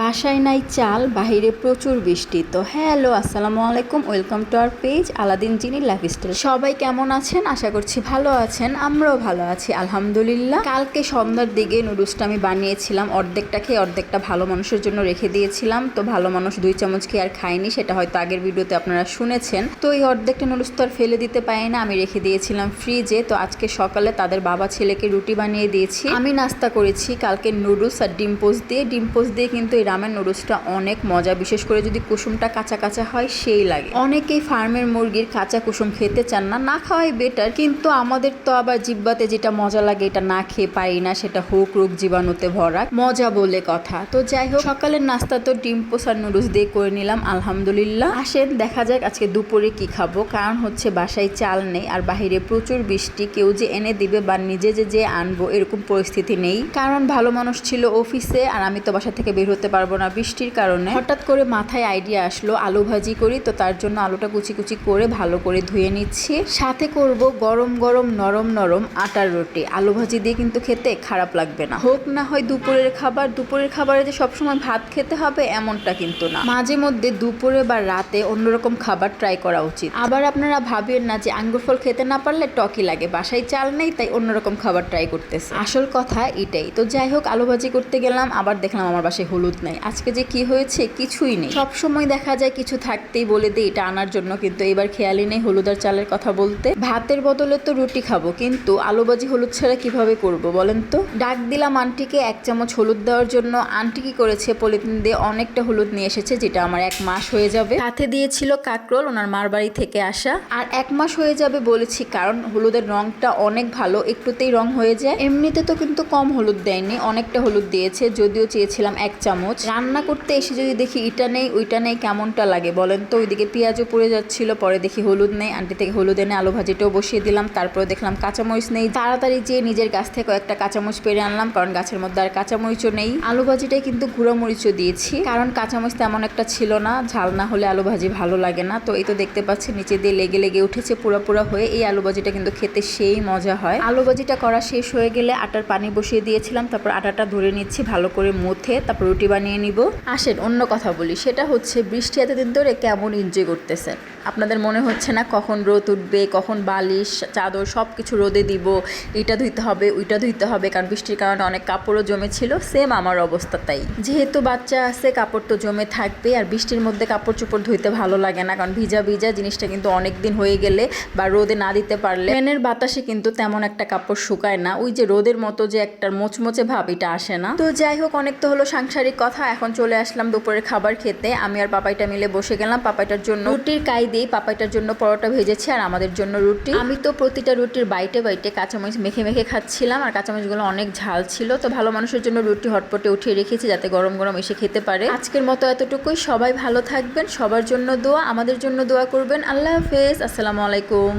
বাসায় নাই চাল, বাহিরে প্রচুর বৃষ্টি। তো হ্যালো, আসসালামু আলাইকুম, welcome to our page Aladdin genie lifestyle. সবাই কেমন আছেন? আশা করছি ভালো আছেন। আমরাও ভালো আছি আলহামদুলিল্লাহ। কালকে সন্ধ্যার দিকে নুডলসটা আমি বানিয়েছিলাম, অর্ধেকটা খেয়ে অর্ধেকটা ভালো মানুষের জন্য রেখে দিয়েছিলাম। তো ভালো মানুষ 2 চামচ খেয়ে আর খায়নি, সেটা হয়তো আগের ভিডিওতে আপনারা শুনেছেন। তো এই অর্ধেকটা নুডলস তো আর ফেলে দিতে পারি না, আমি রেখে দিয়েছিলাম ফ্রিজে। তো আজকে সকালে তাদের বাবা ছেলেকে রুটি বানিয়ে দিয়েছি। আমি নাস্তা করেছি কালকে নুডলস আর ডিম পোস্ট দিয়ে কিন্তু এই রামেন নুডলসটা অনেক মজা, বিশেষ করে যদি কুসুমটা কাঁচা কাঁচা হয় সেই লাগে। অনেকেই ফার্মের মুরগির কাঁচা কুসুম খেতে চান না, না খাওয়াই বেটার, কিন্তু আমাদের তো আবার জিব্বাতে যেটা মজা লাগে এটা না খেয়ে পারি না, সেটা হোক রোগ জীবাণুতে ভরা মজা বলে কথা। তো যাই হোক, সকালের নাস্তা তো ডিম পোস্ট আর নুডলস দিয়ে করে নিলাম আলহামদুলিল্লাহ। আসেন দেখা যাক আজকে দুপুরে কি খাবো, কারণ হচ্ছে বাসায় চাল নেই আর বাহিরে প্রচুর বৃষ্টি। কেউ যে এনে দিবে বা নিজে যে আনবো এরকম পরিস্থিতি নেই, কারণ ভালো মানুষ ছিল অফিসে আর আমি তো বাসা থেকে বের হতে পারবো না বৃষ্টির কারণে। হঠাৎ করে মাথায় আইডিয়া আসলো আলু ভাজি করি, তো তার জন্য আলুটা কুচি কুচি করে ভালো করে ধুয়ে নিচ্ছি। সাথে করব গরম গরম নরম নরম আটার রুটি। আলু ভাজি দিয়ে কিন্তু খেতে খারাপ লাগবে না। হোক না হয় দুপুরের খাবার, দুপুরের খাবারে যে সবসময় ভাত খেতে হবে এমনটা কিন্তু না, মাঝে মধ্যে দুপুরে বা রাতে অন্যরকম খাবার ট্রাই করা উচিত। আবার আপনারা ভাবেন না যে আঙ্গুর ফল খেতে না পারলে টকি লাগে, বাসায় চাল নেই তাই অন্যরকম খাবার ট্রাই করতেছে, আসল কথা এটাই। তো যাই হোক, আলু ভাজি করতে গেলাম, আবার দেখলাম আমার বাসায় হলুদ নাই। আজকে যে কি হয়েছে কিছুই নেই। সব সময় দেখা যায় কিছু থাকতেই বলে দিই এটা আনার জন্য, কিন্তু এবার খেয়ালই নেই হলুদ আর চালের কথা বলতে। ভাতের বদলে তো রুটি খাবো, কিন্তু আলু ভাজি হলুদ ছাড়া কিভাবে করব বলেন তো। ডাক দিলাম আন্টিকে 1 চামচ হলুদ দেওয়ার জন্য। আন্টি কি করেছে, পলিথিন দিয়ে অনেকটা হলুদ নিয়ে এসেছে, যেটা আমার 1 মাস হয়ে যাবে। সাথে দিয়েছিল কাকরোল, ওনার মার বাড়ি থেকে আসা। আর 1 মাস হয়ে যাবে বলেছি কারণ হলুদের রংটা অনেক ভালো, একটুতেই রং হয়ে যায়। এমনিতে তো কিন্তু কম হলুদ দেয়নি, অনেকটা হলুদ দিয়েছে, যদিও চেয়েছিলাম 1 চামচ। রান্না করতে এসে যদি দেখি এটা নেই ওইটা নেই কেমনটা লাগে বলেন তো। ওইদিকে পেঁয়াজও পড়ে যাচ্ছিল, পরে দেখি হলুদ নেই, আন্টি থেকে হলুদ এনে আলু ভাজিটাও বসিয়ে দিলাম। তারপরে দেখলাম কাঁচামরিচ নেই, তাড়াতাড়ি যেয়ে নিজের গাছ থেকে কয়েকটা কাঁচামরিচ পেরে আনলাম, কারণ গাছের মধ্যে আর কাঁচামরিচও নেই। আলু ভাজিটাই কিন্তু গুঁড়ো মরিচও দিয়েছি, কারণ কাঁচামরিচ তেমন একটা ছিল না, ঝাল না হলে আলু ভাজি ভালো লাগে না। তো এই তো দেখতে পাচ্ছি নিচে দিয়ে লেগে লেগে উঠেছে পুরা হয়ে। এই আলু ভাজিটা কিন্তু খেতে সেই মজা হয়। আলু ভাজিটা করা শেষ হয়ে গেলে আটার পানি বসিয়ে দিয়েছিলাম, তারপর আটাটা ধরে নিচ্ছি ভালো করে মুথে, তারপর রুটি বানিয়ে নিব। আসেন অন্য কথা বলি, সেটা হচ্ছে বৃষ্টি এতদিন ধরে কেমন এনজয় করতেছেন আপনাদের মনে হচ্ছে না? কখন রোদ উঠবে, কখন বালিশ চাদর সব কিছু রোদে দিব, এটা ধুইতে হবে ওইটা ধুইতে হবে, কারণ বৃষ্টির কারণে অনেক কাপড়ও জমেছিল। সেম আমার অবস্থা তাই, যেহেতু বাচ্চা আছে কাপড় তো জমে থাকবে, আর বৃষ্টির মধ্যে কাপড় চোপড় ধুইতে ভালো লাগে না, কারণ ভিজা ভিজা জিনিসটা কিন্তু অনেক দিন হয়ে গেলে বা রোদে না দিতে পারলে ফ্যানের বাতাসে কিন্তু তেমন একটা কাপড় শুকায় না, ওই যে রোদের মতো যে একটা মোচমোচে ভাব এটা আসে না। তো যাই হোক, অনেক তো হলো সাংসারিক কথা, এখন চলে আসলাম দুপুরের খাবার খেতে। আমি আর পাপাইটা মিলে বসে গেলাম। পাপাইটার জন্য রুটির কাই দিই, পাপাইটার জন্য পরোটা ভেজেছি, আর আমাদের জন্য রুটি। আমি তো প্রতিটা রুটির বাইটে বাইটে কাঁচামরিচ মেখে মেখে খাচ্ছিলাম, আর কাঁচামরিচগুলো অনেক ঝাল ছিল। তো ভালো মানুষের জন্য রুটি হটপটে উঠিয়ে রেখেছি যাতে গরম গরম এসে খেতে পারে। আজকের মতো এতটুকুই, সবাই ভালো থাকবেন, সবার জন্য দোয়া, আমাদের জন্য দোয়া করবেন। আল্লাহ হাফেজ, আসসালামু আলাইকুম।